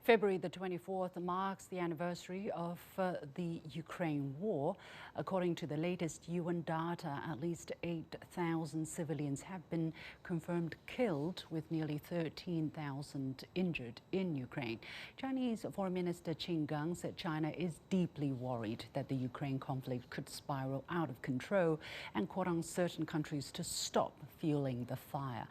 February the 24th marks the anniversary of the Ukraine war. According to the latest UN data, at least 8,000 civilians have been confirmed killed, with nearly 13,000 injured in Ukraine. Chinese Foreign Minister Qin Gang said China is deeply worried that the Ukraine conflict could spiral out of control and called on certain countries to stop fueling the fire.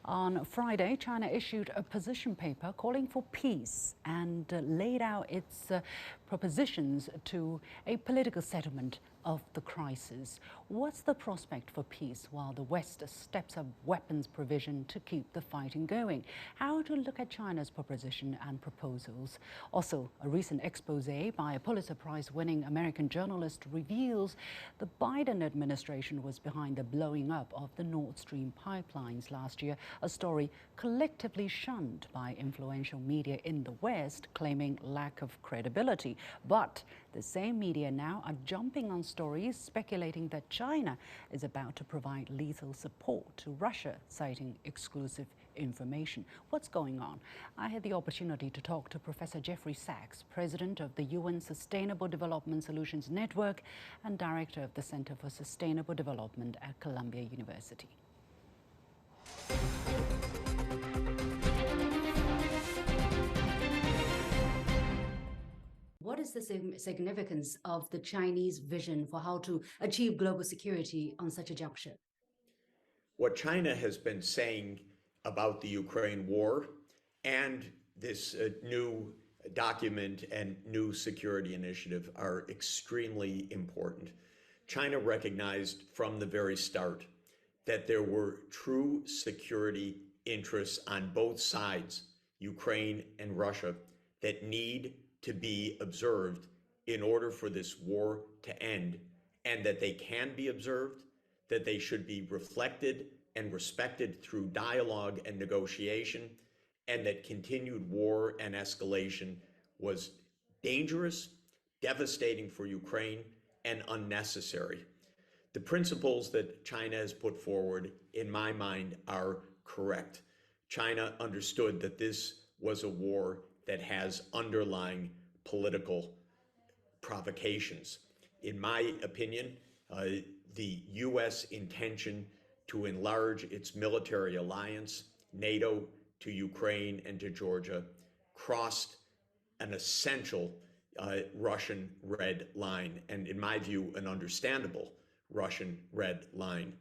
On Friday, China issued a position paper calling for peace and laid out its propositions to a political settlement of the crisis. What's the prospect for peace while the West steps up weapons provision to keep the fighting going? How to look at China's proposition and proposals? Also, a recent expose by a Pulitzer Prize-winning American journalist reveals the Biden administration was behind the blowing up of the Nord Stream pipelines last year, a story collectively shunned by influential media in the West, claiming lack of credibility. But the same media now are jumping on stories speculating that China is about to provide lethal support to Russia, citing exclusive information. What's going on? I had the opportunity to talk to Professor Jeffrey Sachs, president of the UN Sustainable Development Solutions Network and director of the Center for Sustainable Development at Columbia University. What is the significance of the Chinese vision for how to achieve global security on such a juncture? What China has been saying about the Ukraine war and this new document and new security initiative are extremely important. China recognized from the very start that there were true security interests on both sides, Ukraine and Russia, that need to be observed in order for this war to end, and that they can be observed, that they should be reflected and respected through dialogue and negotiation, and that continued war and escalation was dangerous, devastating for Ukraine, and unnecessary. The principles that China has put forward, in my mind, are correct. China understood that this was a war that has underlying political provocations. In my opinion, the U.S. intention to enlarge its military alliance, NATO, to Ukraine and to Georgia, crossed an essential Russian red line, and in my view, an understandable Russian red line.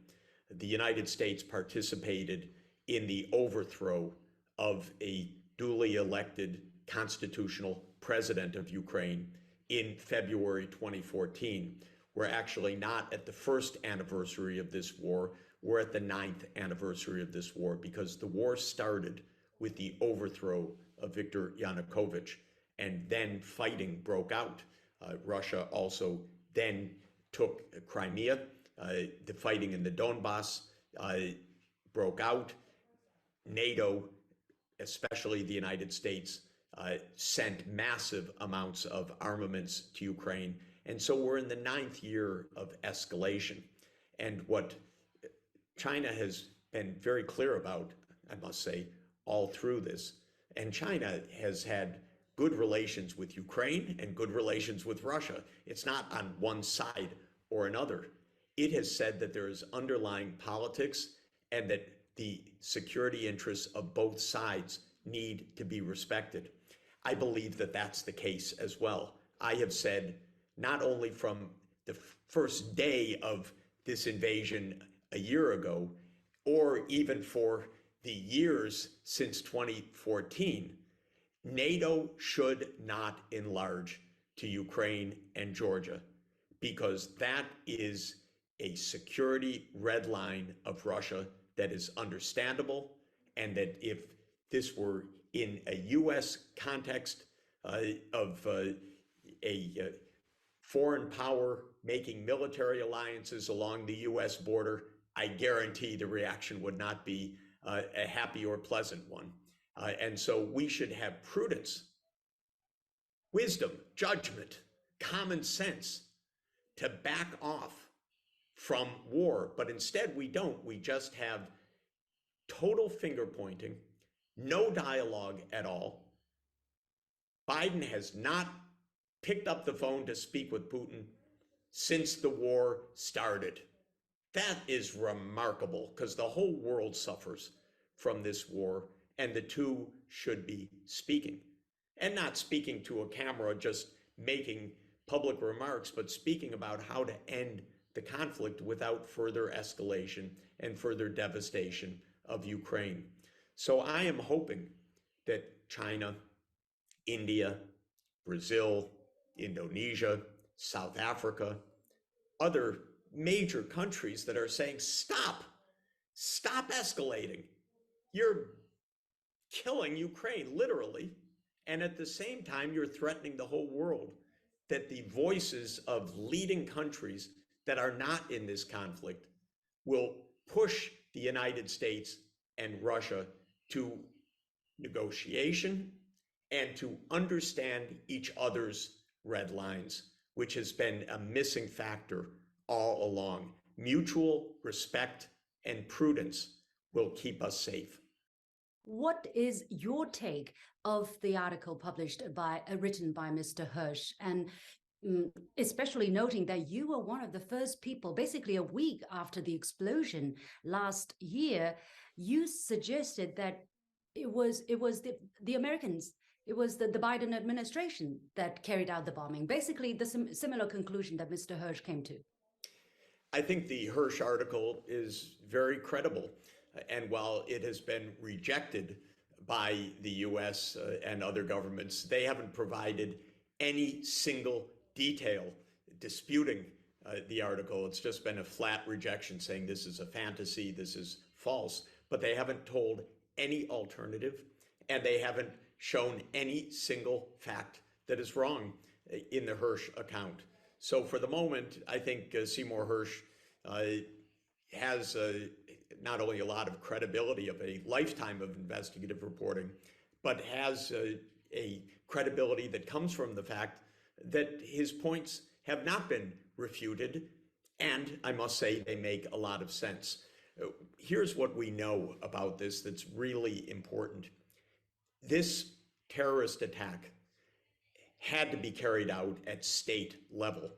The United States participated in the overthrow of a duly elected constitutional president of Ukraine in February 2014. We're actually not at the first anniversary of this war, we're at the 9th anniversary of this war, because the war started with the overthrow of Viktor Yanukovych, and then fighting broke out. Russia also then took Crimea. The fighting in the Donbass broke out. NATO, especially the United States, sent massive amounts of armaments to Ukraine. And so we're in the 9th year of escalation. And what China has been very clear about, I must say, all through this, and China has had good relations with Ukraine and good relations with Russia. It's not on one side or another. It has said that there is underlying politics and that the security interests of both sides need to be respected. I believe that that's the case as well. I have said, not only from the first day of this invasion a year ago, or even for the years since 2014, NATO should not enlarge to Ukraine and Georgia, because that is a security red line of Russia that is understandable, and that if this were in a U.S. context of a foreign power making military alliances along the U.S. border, I guarantee the reaction would not be a happy or pleasant one. And so we should have prudence, wisdom, judgment, common sense to back off from war. But instead we don't. We just have total finger pointing, no dialogue at all, Biden has not picked up the phone to speak with Putin since the war started. That is remarkable because the whole world suffers from this war, and the two should be speaking. And not speaking to a camera, just making public remarks, but speaking about how to end the conflict without further escalation and further devastation of Ukraine. So I am hoping that China, India, Brazil, Indonesia, South Africa, other major countries that are saying, stop escalating. You're killing Ukraine, literally. And at the same time, you're threatening the whole world that the voices of leading countries that are not in this conflict will push the United States and Russia to negotiation and to understand each other's red lines, which has been a missing factor all along. Mutual respect and prudence will keep us safe. What is your take of the article published written by Mr. Hirsch, and especially noting that you were one of the first people, basically a week after the explosion last year, you suggested that it was the Americans, it was the Biden administration that carried out the bombing. Basically, the similar conclusion that Mr. Hirsch came to. I think the Hirsch article is very credible. And while it has been rejected by the US and other governments, they haven't provided any single detail disputing the article. It's just been a flat rejection saying this is a fantasy, this is false. But they haven't told any alternative, and they haven't shown any single fact that is wrong in the Hirsch account. So for the moment, I think Seymour Hirsch has not only a lot of credibility of a lifetime of investigative reporting, but has a credibility that comes from the fact that his points have not been refuted, and I must say they make a lot of sense. Here's what we know about this that's really important. This terrorist attack had to be carried out at state level.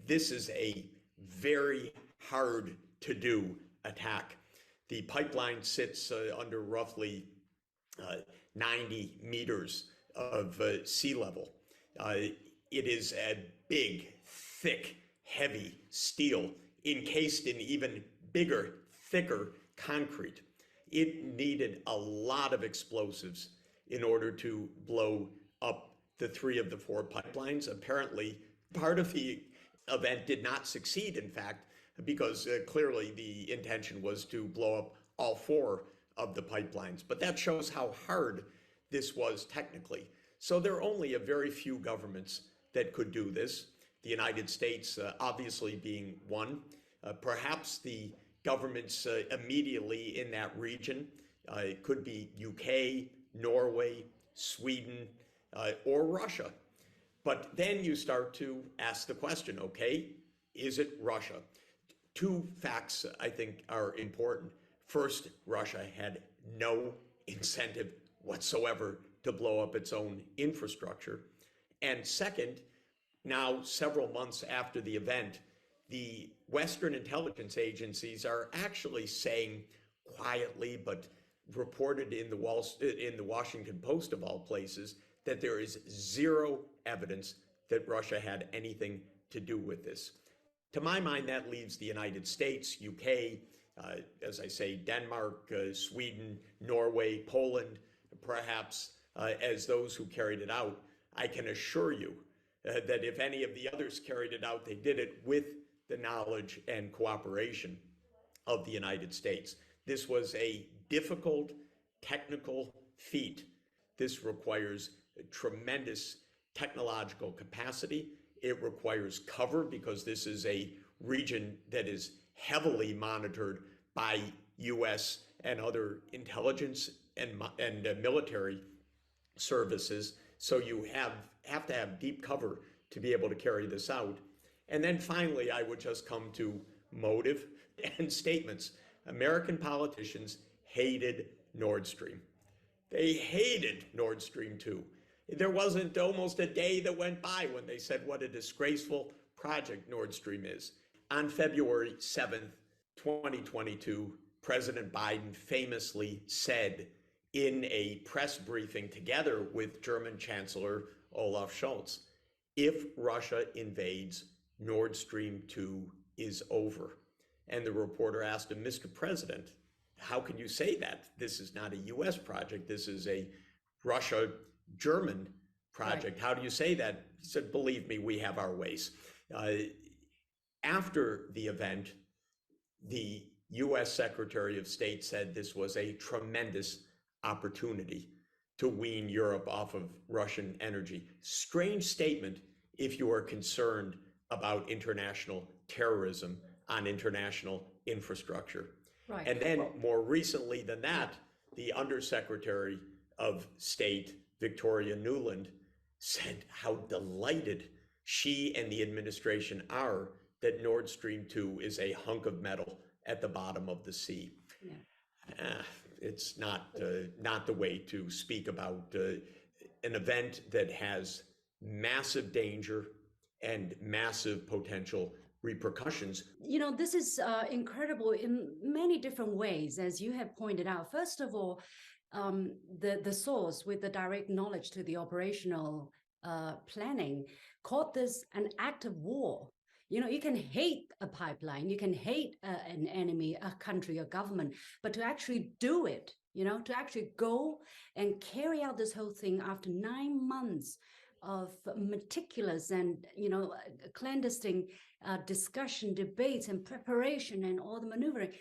This is a very hard to do attack. The pipeline sits under roughly 90 meters of sea level. It is a big, thick, heavy steel encased in even bigger, thicker concrete. It needed a lot of explosives in order to blow up the 3 of the 4 pipelines. Apparently, part of the event did not succeed, in fact, because clearly the intention was to blow up all 4 of the pipelines. But that shows how hard this was technically. So there are only a very few governments that could do this, the United States obviously being one. Perhaps the governments immediately in that region, it could be UK, Norway, Sweden, or Russia. But then you start to ask the question, okay, is it Russia? 2 facts I think are important. First, Russia had no incentive whatsoever to blow up its own infrastructure. And second, now several months after the event, the Western intelligence agencies are actually saying quietly, but reported in the Washington Post of all places, that there is zero evidence that Russia had anything to do with this. To my mind, that leaves the United States, UK, as I say, Denmark, Sweden, Norway, Poland, perhaps as those who carried it out. I can assure you that if any of the others carried it out, they did it with the knowledge and cooperation of the United States. This was a difficult technical feat. This requires tremendous technological capacity. It requires cover because this is a region that is heavily monitored by US and other intelligence and military services. So you have to have deep cover to be able to carry this out. And then finally, I would just come to motive and statements. American politicians hated Nord Stream. They hated Nord Stream 2. There wasn't almost a day that went by when they said what a disgraceful project Nord Stream is. On February 7th, 2022, President Biden famously said in a press briefing together with German Chancellor Olaf Scholz, if Russia invades, Nord Stream 2 is over. And the reporter asked him, Mr. President, how can you say that? This is not a US project. This is a Russia-German project. Right. How do you say that? He said, believe me, we have our ways. After the event, the US Secretary of State said this was a tremendous opportunity to wean Europe off of Russian energy. Strange statement if you are concerned about international terrorism on international infrastructure. Right. And then more recently than that, the Undersecretary of State, Victoria Nuland, said how delighted she and the administration are that Nord Stream 2 is a hunk of metal at the bottom of the sea. Yeah. It's not the way to speak about an event that has massive danger and massive potential repercussions. You know, this is incredible in many different ways, as you have pointed out. First of all, the source with the direct knowledge to the operational planning called this an act of war. You know, you can hate a pipeline, you can hate an enemy, a country, a government, but to actually do it, you know, to actually go and carry out this whole thing after 9 months of meticulous and, you know, clandestine discussion, debates, and preparation, and all the maneuvering,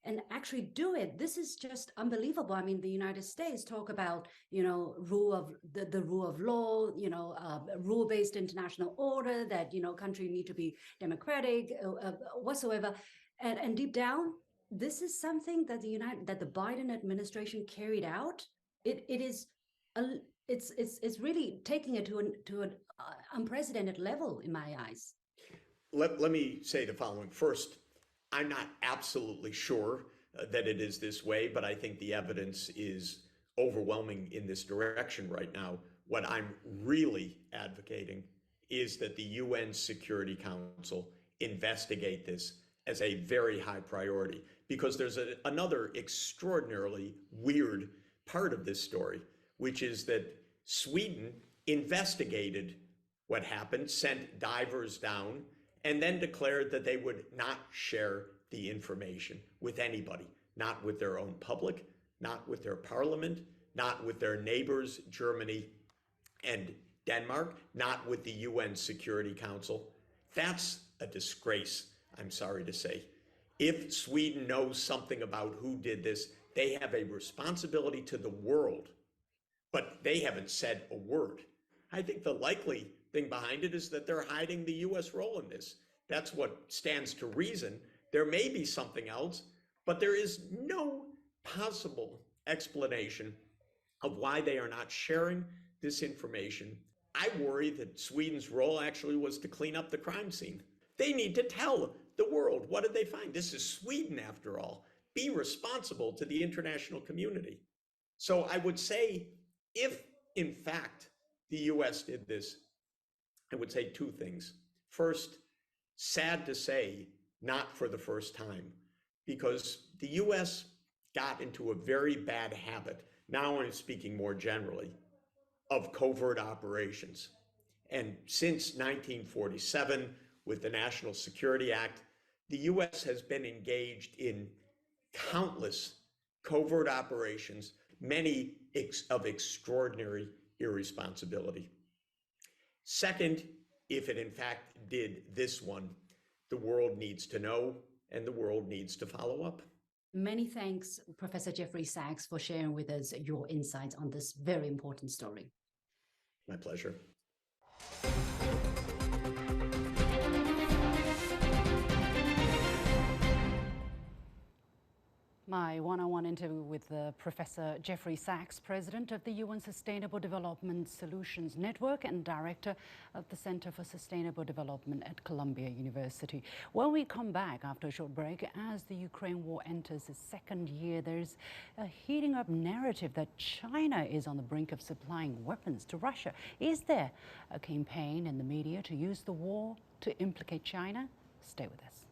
and actually do it. This is just unbelievable. I mean, the United States talk about, you know, the rule of law, you know, rule-based international order, that, you know, country need to be democratic whatsoever, and deep down, this is something that the Biden administration carried out. It's really taking it to an unprecedented level in my eyes. Let me say the following. First, I'm not absolutely sure that it is this way, but I think the evidence is overwhelming in this direction right now. What I'm really advocating is that the UN Security Council investigate this as a very high priority, because there's another extraordinarily weird part of this story, which is that Sweden investigated what happened, sent divers down, and then declared that they would not share the information with anybody, not with their own public, not with their parliament, not with their neighbors, Germany and Denmark, not with the UN Security Council. That's a disgrace, I'm sorry to say. If Sweden knows something about who did this, they have a responsibility to the world, but they haven't said a word. I think the likely thing behind it is that they're hiding the US role in this. That's what stands to reason. There may be something else, but there is no possible explanation of why they are not sharing this information. I worry that Sweden's role actually was to clean up the crime scene. They need to tell the world, what did they find? This is Sweden, after all. Be responsible to the international community. So I would say, if in fact the US did this, I would say two things. First, sad to say, not for the first time, because the US got into a very bad habit, now I'm speaking more generally, of covert operations. And since 1947, with the National Security Act, the US has been engaged in countless covert operations, many of extraordinary irresponsibility. Second, if it in fact did this one, the world needs to know and the world needs to follow up. Many thanks, Professor Jeffrey Sachs, for sharing with us your insights on this very important story. My pleasure. My one-on-one interview with Professor Jeffrey Sachs, President of the UN Sustainable Development Solutions Network and Director of the Center for Sustainable Development at Columbia University. When we come back after a short break, as the Ukraine war enters its second year, there's a heating up narrative that China is on the brink of supplying weapons to Russia. Is there a campaign in the media to use the war to implicate China? Stay with us.